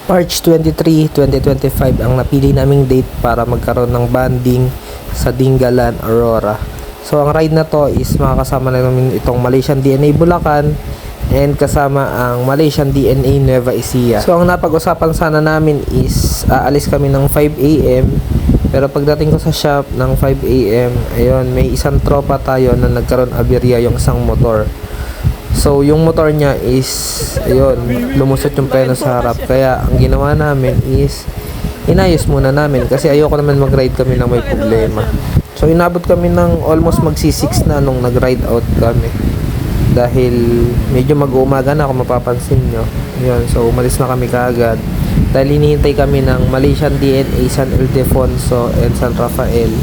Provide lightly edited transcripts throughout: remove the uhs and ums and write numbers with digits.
March 23, 2025 ang napili naming date para magkaroon ng banding sa Dingalan, Aurora. So ang ride na to is makakasama na namin itong Malaysian DNA Bulacan and kasama ang Malaysian DNA Nueva Ecija. So ang napag-usapan sana namin is aalis kami ng 5 AM, pero pagdating ko sa shop ng 5 AM, ayun, may isang tropa tayo na nagkaroon aberya yung isang motor. So yung motor niya is ayun, lumusot yung preno sa harap. Kaya ang ginawa namin is inayos muna namin kasi ayoko naman mag-ride kami na may problema. So inabot kami ng almost magsi-6 na nung nag-ride out kami. Dahil medyo mag-uumaga na kung mapapansin nyo. Ayun, so umalis na kami kaagad. Dahil hinihintay kami ng Malaysian DNA San Ildefonso and San Rafael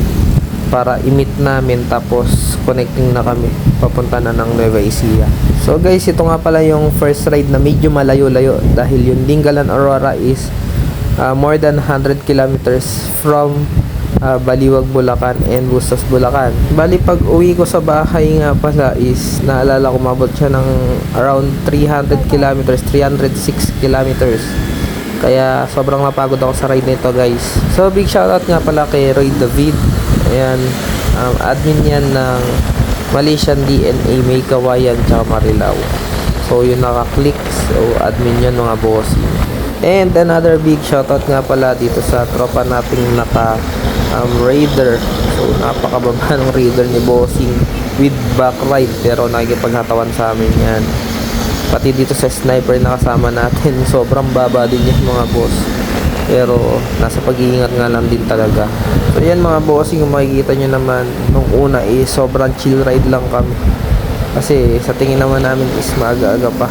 para i-meet namin, tapos connecting na kami papunta na ng Nueva Ecija. So guys, ito nga pala yung first ride na medyo malayo-layo dahil yung Dingalan Aurora is more than 100 kilometers from Baliwag, Bulacan and Bustos, Bulacan. Bali pag uwi ko sa bahay nga pala is naalala ko mabot siya ng around 300 kilometers, 306 kilometers. Kaya sobrang napagod ako sa ride nito guys. So big shoutout nga pala kay Roy David. Ayan, admin yan ng Malaysian DNA, May Kawayan, tsaka Marilao. So yun nakaklik, so admin yan mga bossing. And another big shoutout nga pala dito sa tropa nating naka Raider. So napakababa ng Raider ni bossing with back ride, pero nakikipaghatawan sa amin yan. Pati dito sa sniper na kasama natin, sobrang baba din yan mga boss, pero nasa pag-iingat nga lang din talaga. So yan mga bossing, kung makikita nyo naman nung una is sobrang chill ride lang kami kasi sa tingin naman namin is maaga-aga pa.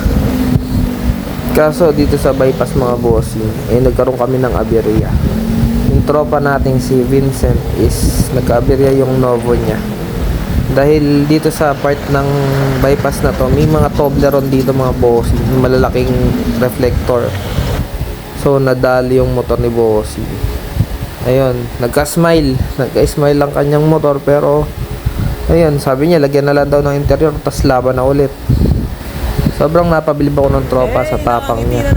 Kaso dito sa bypass mga bossing nagkaroon kami ng aberya. Yung tropa nating si Vincent is nagka-aberya yung Novo niya. Dahil dito sa part ng bypass na to, may mga Toblerone dito mga bossing, malalaking reflector. So nadali yung motor ni bossing. Ayun, nagka-smile lang kanyang motor, pero ayun, sabi niya lagyan na lang daw ng interior, tas laban na ulit. Sobrang napabilib ako ng tropa sa tapang niya.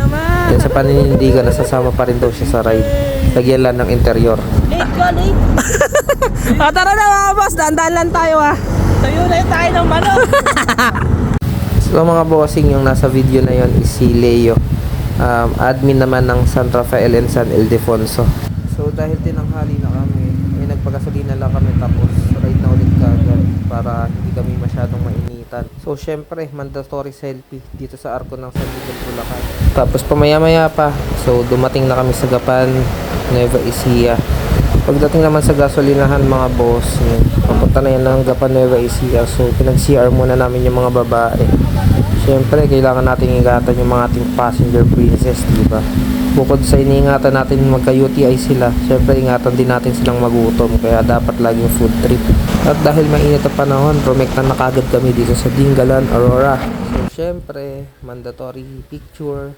Yan, sa paninindigan, nasasama pa rin daw siya sa ride. Lagyan lang ng interior. Tara na mga boss, dandan lang tayo Tayo na tayo ng manok. So mga bossing, yung nasa video na yon is si Leo, admin naman ng San Rafael and San Ildefonso. So dahil tinanghali na kami, nagpagasolina lang kami, tapos ride na ulit kagad para hindi kami masyadong mainitan. So syempre mandatory selfie dito sa arko ng San Miguel, Bulacan. Tapos pamaya-maya pa, so dumating na kami sa Gapan, Nueva Ecija. Pagdating naman sa gasolinahan mga boss, papunta na yan ng Gapan, Nueva Ecija. So pinag-CR muna namin yung mga babae. Syempre kailangan natin ingatan yung mga ating passenger princess, diba? Bukod sa iniingatan natin magka-UTI sila, syempre ingatan din natin silang magutom, kaya dapat laging food trip. At dahil mainit ang panahon, rumekta na kagad kami dito sa Dingalan, Aurora. So syempre, mandatory picture.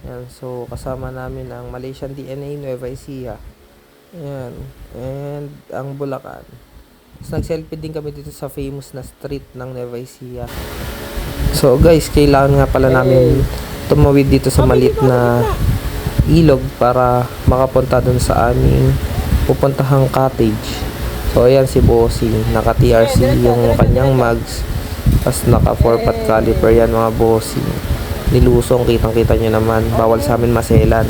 Yan, so kasama namin ang Malaysian DNA Nueva Ecija. Yan, and ang Bulacan. Tapos nag-selfie din kami dito sa famous na street ng Nueva Ecija. So guys, kailangan nga pala namin tumawid dito sa maliit na ilog para makapunta dun sa aming pupuntahang cottage. So ayan si bossing, naka TRC yung kanyang mags, tas naka 4-pot caliper yan mga bossing. Nilusong, kitang kita nyo naman, bawal sa amin maselan.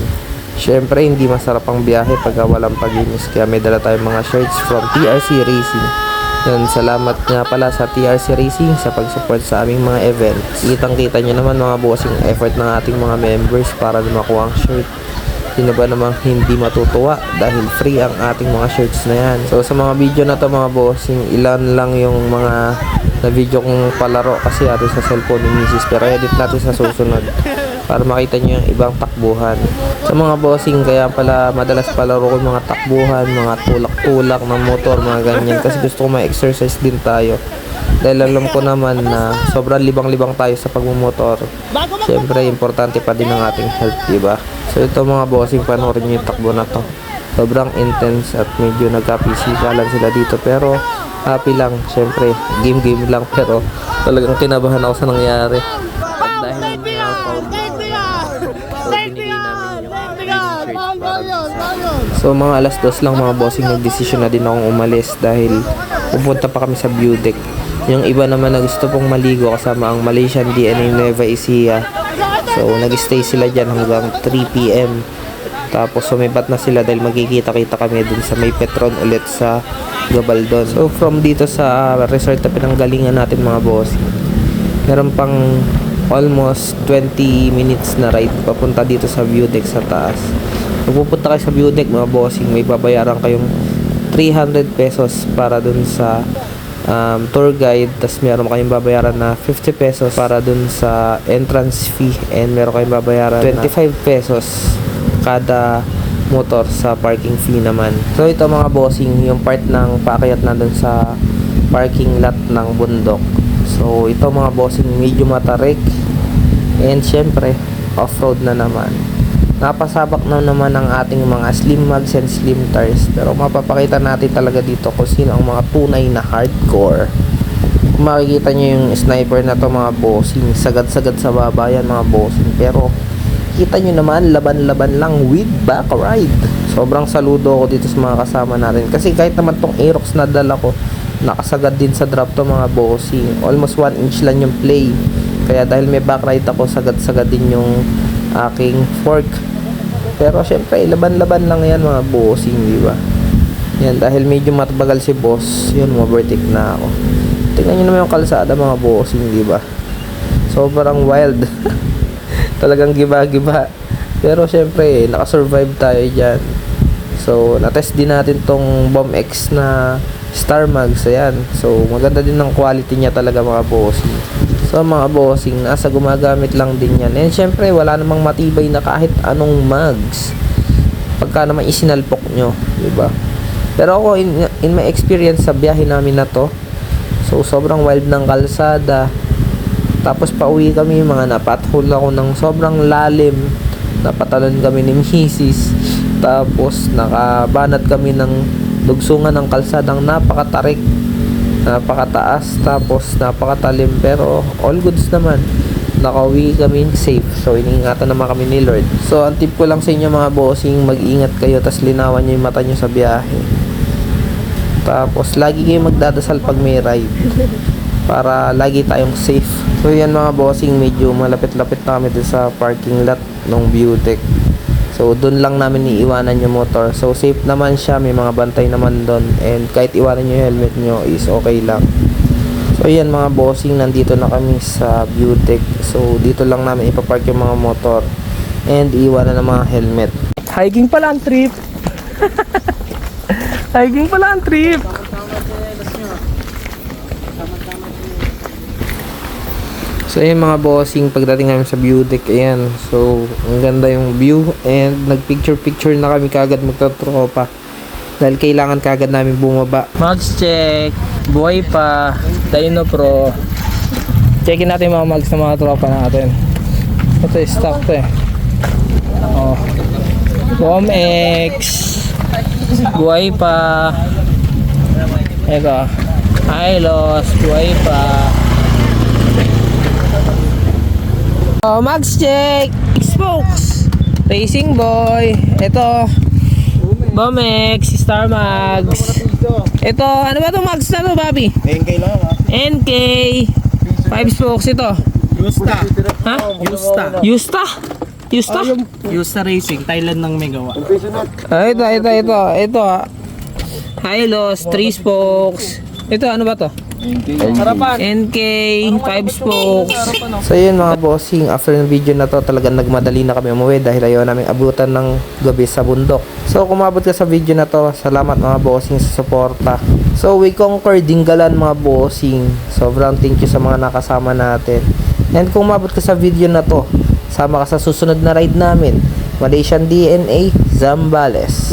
Syempre hindi masarap ang biyahe pag walang paginis, kaya may dala tayong mga shirts from TRC Racing. Yan, salamat nga pala sa TRC Racing sa pag-support sa aming mga events. Kitang kita nyo naman mga bossing, effort ng ating mga members para makuha ang shirt. Sino ba namang hindi matutuwa dahil free ang ating mga shirts na yan. So sa mga video na to mga bossing, ilan lang yung mga na video kong palaro kasi atin sa cellphone ni Mrs. Pero edit natin sa susunod para makita nyo yung ibang takbuhan. Sa mga bossing, kaya pala madalas palaro ko mga takbuhan, mga tulak-tulak ng motor, mga ganyan, kasi gusto ko ma-exercise din tayo. Dahil alam ko naman na sobrang libang-libang tayo sa pagmumotor. Siyempre, importante pa din ang ating health, diba? So ito mga bossing, panoorin nyo yung takbo na to. Sobrang intense at medyo nagka-pisikalan sila dito, pero happy lang. Siyempre, game lang, pero talagang kinabahan ako sa nangyari. At dahil foul, so binigay namin yung So mga alas 2 lang mga bossing, nagdesisyon na din akong umalis dahil pupunta pa kami sa view deck. Yung iba naman na gusto pong maligo kasama ang Malaysian DNA Nueva Ecija. So nag-stay sila dyan hanggang 3 PM. Tapos sumibat na sila dahil magkikita-kita kami dun sa may Petron ulit sa Gabaldon. So from dito sa resort na pinanggalingan natin mga bossing, meron pang almost 20 minutes na ride papunta dito sa view deck sa taas. Kung pupunta kayo sa view deck mga bossing, may babayaran kayong 300 pesos para dun sa tour guide. Tapos meron kayong babayaran na 50 pesos para dun sa entrance fee. And meron kayong babayaran 25 pesos kada motor sa parking fee naman. So ito mga bossing, yung part ng paakyat na dun sa parking lot ng bundok. So ito mga bossing, medyo matarik. And syempre, off-road na naman. Napasabak na naman ang ating mga slim mags and slim tires. Pero mapapakita natin talaga dito kung sino ang mga tunay na hardcore. Kung makikita nyo yung sniper na to mga bossing, sagad-sagad sa baba yan mga bossing. Pero kita nyo naman, laban-laban lang with back ride. Sobrang saludo ako dito sa mga kasama natin. Kasi kahit naman tong Aerox na dala ko, nakasagad din sa drop to mga bossing. Almost 1 inch lang yung play. Kaya dahil may back ride ako, sagad-sagad din yung aking fork. Pero syempre, laban-laban lang yan mga bossing, di ba? Yan, dahil medyo matabagal si boss, yun, overtake na ako. Tingnan nyo naman yung kalsada mga bossing, di ba? Sobrang wild. Talagang giba-giba. Pero syempre, nakasurvive tayo dyan. So, natest din natin tong Bomb X na Star Mags. Ayan. So, maganda din ng quality niya talaga mga bossing. So mga bossing, nasa gumagamit lang din yan. And syempre, wala namang matibay na kahit anong mags pagka naman isinalpok nyo, diba? Pero ako, in my experience sa biyahe namin na to, so sobrang wild ng kalsada. Tapos pauwi kami, mga napathole ako ng sobrang lalim. Napatalon kami ni Mrs. Tapos nakabanat kami ng dugsungan ng kalsadang napakatarik, napakataas, tapos napakatalim, pero all goods naman. Nakauwi kami safe. So iniingatan naman kami ni Lord. So ang tip ko lang sa inyo mga bossing, mag-ingat kayo, tas linawan nyo yung mata nyo sa biyahe. Tapos lagi kayo magdadasal pag may ride para lagi tayong safe. So yan mga bossing, medyo malapit-lapit na kami dun sa parking lot ng view deck. So doon lang namin iiwanan yung motor. So safe naman siya, may mga bantay naman doon. And kahit iwanan yung helmet nyo is okay lang. So yan mga bossing, nandito na kami sa view deck. So dito lang namin ipapark yung mga motor and iiwanan ng mga helmet. Hiking pala ang trip. Hiking pala ang trip. So ayun mga bossing, pagdating namin sa view deck, ayan. So ang ganda yung view and nagpicture-picture na kami kagad magtatropa. Dahil kailangan kagad namin bumaba. Mags check. Buhay pa. Dino Pro. Checkin natin yung mga mags ng mga tropa natin. Ito stock to eh. Oh. Bomb X. Buhay pa. Ito. Hylos. Buhay pa. Oh, mags check. Spokes. Racing Boy. Ito. Bomex, Star Mags. Ito, ano ba itong mags na to, Bobby? NK lang ha. NK. 5 spokes ito. Yusta. Ha? Yusta. Yusta? Yusta? Yusta Racing, Thailand ng may gawa. Ito. Hylos, 3 spokes. Ito, ano ba to? NK, 5 spokes. So yun mga bossing, after ng video na to, talagang nagmadali na kami umuwi dahil ayaw namin abutan ng gabi sa bundok. So kung umabot ka sa video na to, salamat mga bossing sa suporta. So we conquered Dingalan mga bossing. Sobrang thank you sa mga nakasama natin. And kung umabot ka sa video na to, sama ka sa susunod na ride namin, Malaysian DNA, Zambales.